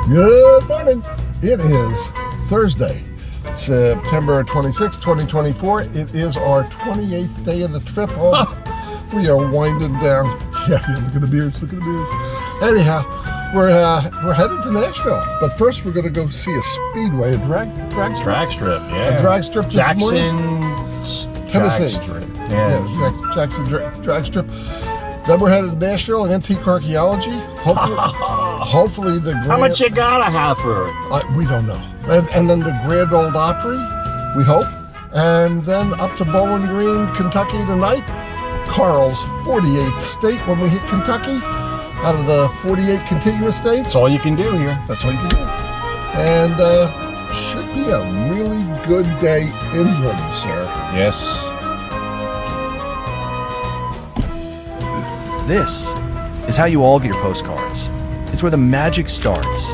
Good morning. It is Thursday, September 26, 2024. It is our 28th day of the trip home. We are winding down. Yeah, look at the beers, look at the beers. Anyhow, we're headed to Nashville. But first we're going to go see a speedway, a drag strip. Drag strip, yeah. A drag strip this morning. Tennessee. Yeah. Jackson drag strip. Then we're headed to Nashville, Antique Archaeology. Hopefully the grand... How much you gotta have for it? We don't know. And then the Grand Ole Opry, we hope. And then up to Bowling Green, Kentucky tonight. Carl's 48th state when we hit Kentucky. Out of the 48 contiguous states. That's all you can do here. That's all you can do. And should be a really good day inland, sir. Yes. This is how you all get your postcards. It's where the magic starts.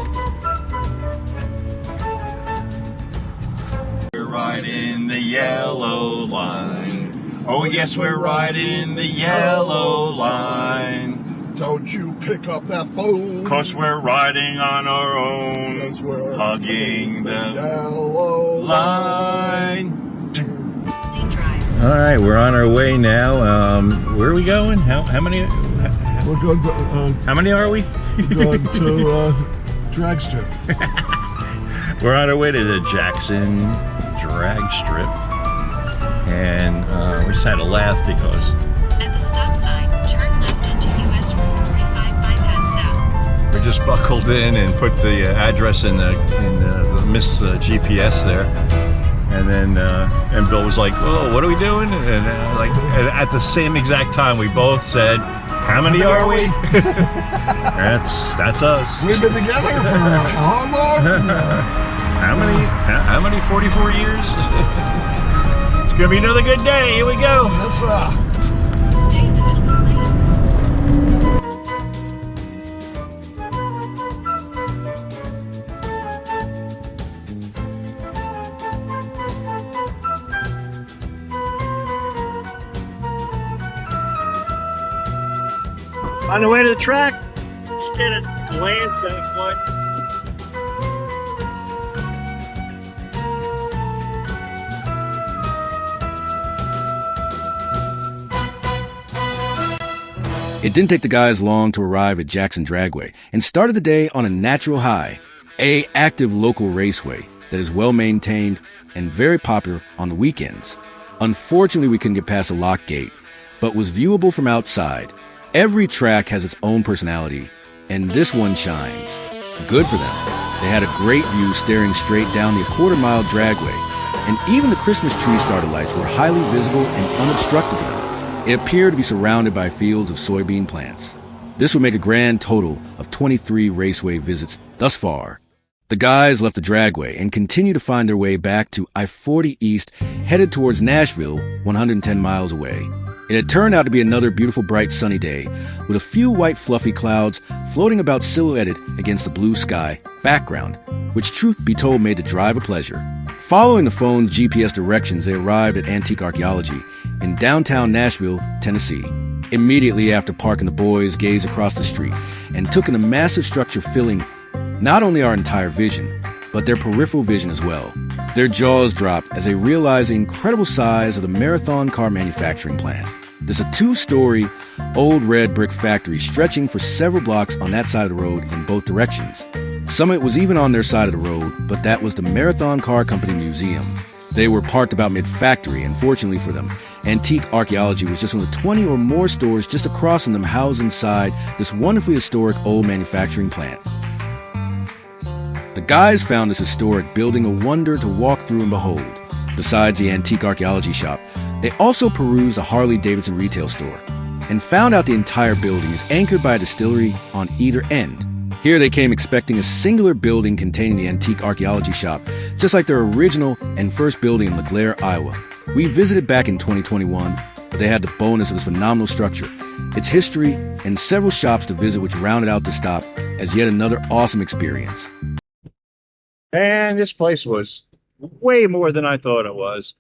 We're riding the yellow line. Oh yes, we're riding the yellow line. Don't you pick up that phone. 'Cause we're riding on our own. 'Cause we're hugging the yellow line. All right, we're on our way now. Where are we going? How many? We're going to, How many are we? going to drag strip. We're on our way to the Jackson drag strip, and we just had to laugh because at the stop sign, turn left into US Route 45 bypass south. we just buckled in and put the address in the Miss GPS there, and then and Bill was like, "Oh, what are we doing?" And at the same exact time, we both said, "How many are we?" That's us. We've been together for how long? How many 44 years? It's gonna be another good day. Here we go. That's Stay in the middle two lanes. On the way to the track, just get a glance at what It didn't take the guys long to arrive at Jackson Dragway and started the day on a natural high, a active local raceway that is well maintained and very popular on the weekends. Unfortunately, we couldn't get past the lock gate, but was viewable from outside. Every track has its own personality, and this one shines. Good for them. They had a great view staring straight down the quarter-mile dragway, and even the Christmas tree starter lights were highly visible and unobstructed to them. It appeared to be surrounded by fields of soybean plants. This would make a grand total of 23 raceway visits thus far. The guys left the dragway and continued to find their way back to I-40 East, headed towards Nashville, 110 miles away. It had turned out to be another beautiful, bright, sunny day, with a few white, fluffy clouds floating about silhouetted against the blue sky background, which, truth be told, made the drive a pleasure. Following the phone's GPS directions, they arrived at Antique Archaeology in downtown Nashville, Tennessee. Immediately after parking, the boys gazed across the street and took in a massive structure filling not only our entire vision, but their peripheral vision as well. Their jaws dropped as they realized the incredible size of the Marathon car manufacturing plant. There's a 2-story old red brick factory stretching for several blocks on that side of the road in both directions. Some of it was even on their side of the road, but that was the Marathon Car Company Museum. They were parked about mid-factory, and fortunately for them, Antique Archaeology was just one of the 20 or more stores just across from them housed inside this wonderfully historic old manufacturing plant. The guys found this historic building a wonder to walk through and behold. Besides the Antique Archaeology shop, they also perused a Harley-Davidson retail store and found out the entire building is anchored by a distillery on either end. Here they came expecting a singular building containing the Antique Archaeology shop, just like their original and first building in LeClaire, Iowa. We visited back in 2021, but they had the bonus of this phenomenal structure, its history, and several shops to visit, which rounded out the stop as yet another awesome experience. And this place was way more than I thought it was.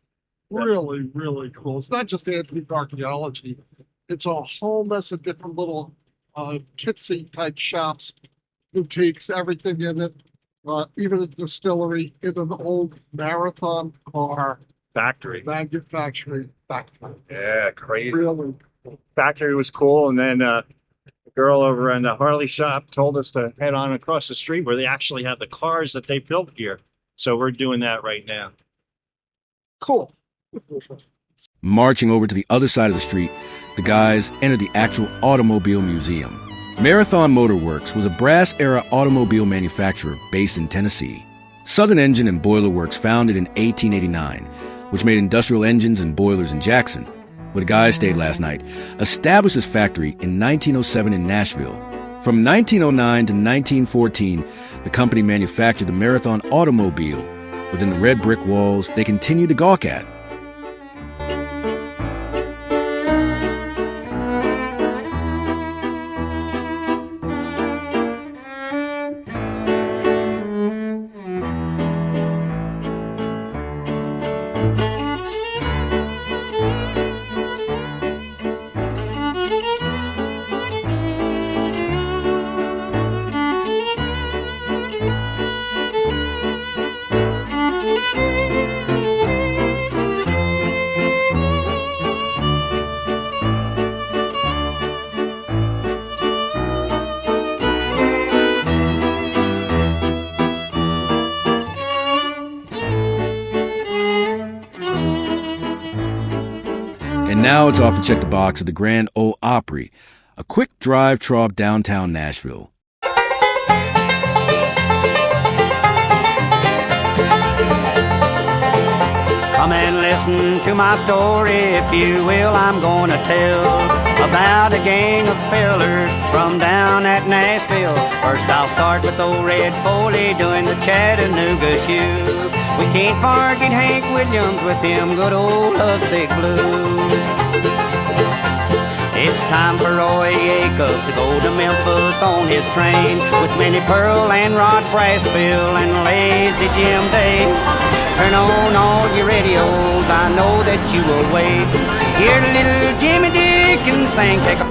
really, really cool. It's not just antique archaeology. It's a whole mess of different little cutesy type shops boutiques, everything in it. Even a distillery in an old Marathon car Factory. manufacturing factory. Yeah, crazy. Really. Factory was cool, and then the girl over in the Harley shop told us to head on across the street where they actually have the cars that they built here. So we're doing that right now. Cool. Marching over to the other side of the street, the guys entered the actual automobile museum. Marathon Motor Works was a brass-era automobile manufacturer based in Tennessee. Southern Engine and Boiler Works, founded in 1889, which made industrial engines and boilers in Jackson, where the guys stayed last night, established this factory in 1907 in Nashville. From 1909 to 1914, the company manufactured the Marathon automobile within the red brick walls they continue to gawk at. And now it's off to check the box at the Grand Ole Opry, a quick drive trough downtown Nashville. Come and listen to my story, if you will. I'm gonna tell about a gang of fellers from down at Nashville. First I'll start with old Red Foley doing the Chattanooga shoe. We can't forget Hank Williams with them good old lovesick blues. It's time for Roy Acuff to go to Memphis on his train with Minnie Pearl and Rod Brasfield and Lazy Jim Day. Turn on all your radios, I know that you will wait. Hear little Jimmy Dickens sing, take a...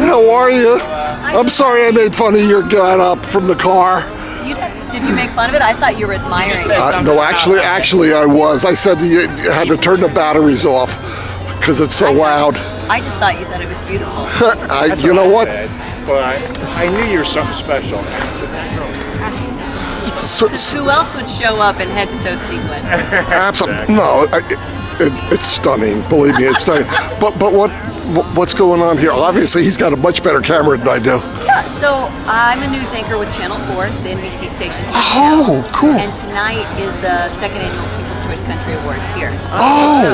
How are you? I'm sorry I made fun of your get up from the car. Did you make fun of it? I thought you were admiring it. No, actually I was. I said you had to turn the batteries off because it's so loud. I just thought you thought it was beautiful. You know what? But I knew you were something special. Who else would show up in head-to-toe sequin? Absolutely. No, it's stunning. Believe me, it's stunning. But what's going on here? Obviously, he's got a much better camera than I do. Yeah, so I'm a news anchor with Channel 4, the NBC station. Oh, cool. And tonight is the second annual People's Choice Country Awards here. Oh. So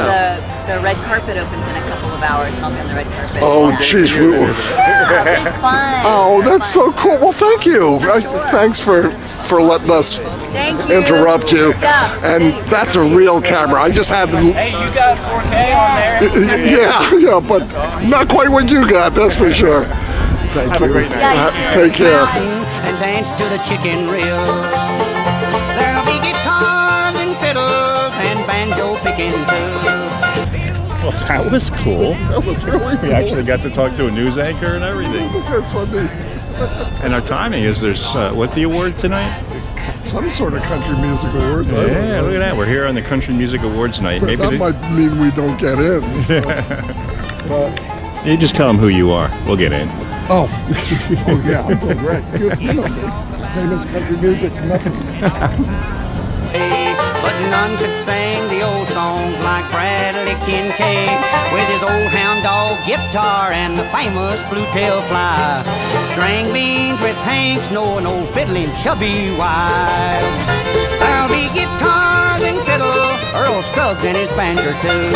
the red carpet opens in a couple of hours, and I'll be on the red carpet. Oh, jeez. Yeah, it's fun. Oh, that's so cool. Well, thank you. Sure. Thanks for letting us interrupt you. Yeah, and thanks. that's a real camera. I just had to... Hey, you got 4K on there? Yeah, but not quite what you got, that's for sure. Thank you. Yeah, you too. Take care. And dance to the chicken reel. There'll be guitars and fiddles and banjo picking too. Well, that was cool. That was really cool. We actually got to talk to a news anchor and everything. That's Sunday. And our timing is there's what's the award tonight? Some sort of country music awards. Yeah, look at that. We're here on the Country Music Awards night. Maybe that might mean we don't get in. So. You just tell them who you are. We'll get in. Oh, yeah, I'm doing great. You know, famous country music, nothing. But none could sing the old songs like Bradley Kincaid with his old hound dog guitar and the famous blue-tail fly. String beans with Hank Snow and old fiddling chubby wives. There'll be guitars and fiddle, Earl Scruggs and his banjo too.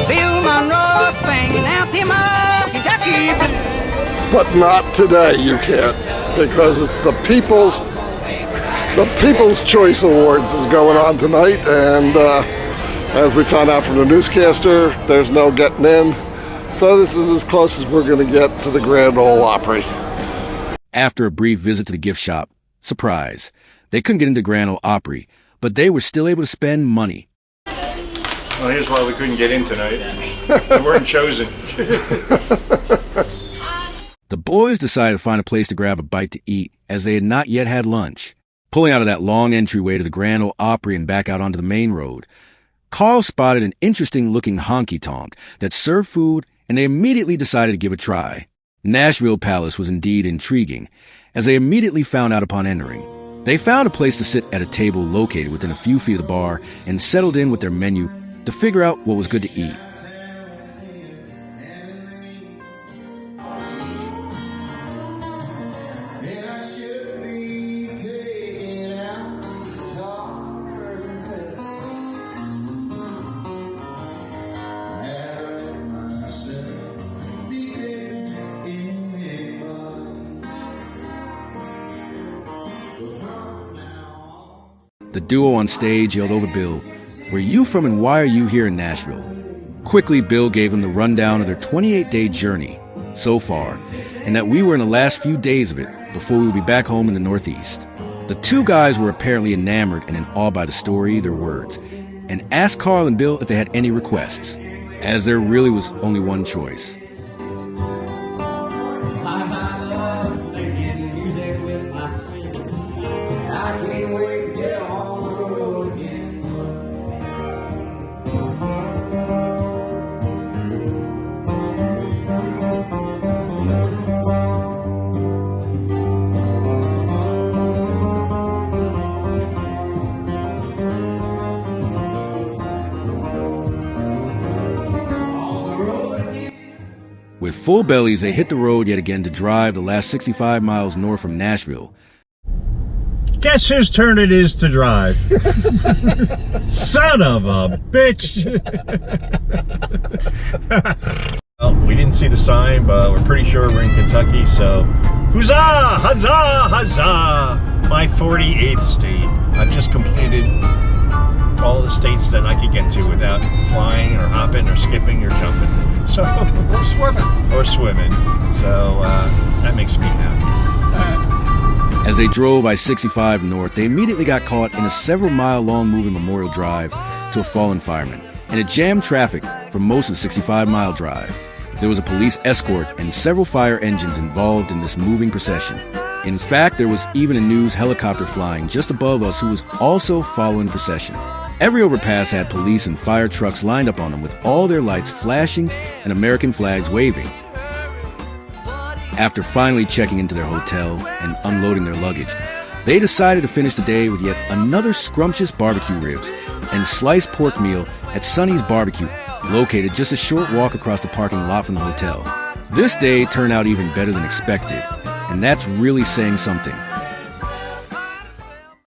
Bill Monroe singing out them old Kentucky blues. But not today, you can't, because it's the People's Choice Awards is going on tonight, and as we found out from the newscaster, there's no getting in. So this is as close as we're going to get to the Grand Ole Opry. After a brief visit to the gift shop, surprise, they couldn't get into Grand Ole Opry, but they were still able to spend money. Well, here's why we couldn't get in tonight. We weren't chosen. The boys decided to find a place to grab a bite to eat as they had not yet had lunch. Pulling out of that long entryway to the Grand Ole Opry and back out onto the main road, Carl spotted an interesting-looking honky-tonk that served food, and they immediately decided to give it a try. Nashville Palace was indeed intriguing, as they immediately found out upon entering. They found a place to sit at a table located within a few feet of the bar and settled in with their menu to figure out what was good to eat. The duo on stage yelled over Bill, "Where you from and why are you here in Nashville?" Quickly, Bill gave them the rundown of their 28-day journey so far, and that we were in the last few days of it before we would be back home in the Northeast. The two guys were apparently enamored and in awe by the story, their words, and asked Carl and Bill if they had any requests, as there really was only one choice. With full bellies, they hit the road yet again to drive the last 65 miles north from Nashville. Guess whose turn it is to drive? Son of a bitch! Well, we didn't see the sign, but we're pretty sure we're in Kentucky, so huzzah! Huzzah! Huzzah! My 48th state. I've just completed all the states that I could get to without flying or hopping or skipping or jumping. So, Or swimming. or swimming. So that makes me happy. As they drove I-65 north, they immediately got caught in a several-mile-long moving memorial drive to a fallen fireman, and it jammed traffic for most of the 65-mile drive. There was a police escort and several fire engines involved in this moving procession. In fact, there was even a news helicopter flying just above us who was also following the procession. Every overpass had police and fire trucks lined up on them with all their lights flashing and American flags waving. After finally checking into their hotel and unloading their luggage, they decided to finish the day with yet another scrumptious barbecue ribs and sliced pork meal at Sonny's Barbecue, located just a short walk across the parking lot from the hotel. This day turned out even better than expected, and that's really saying something.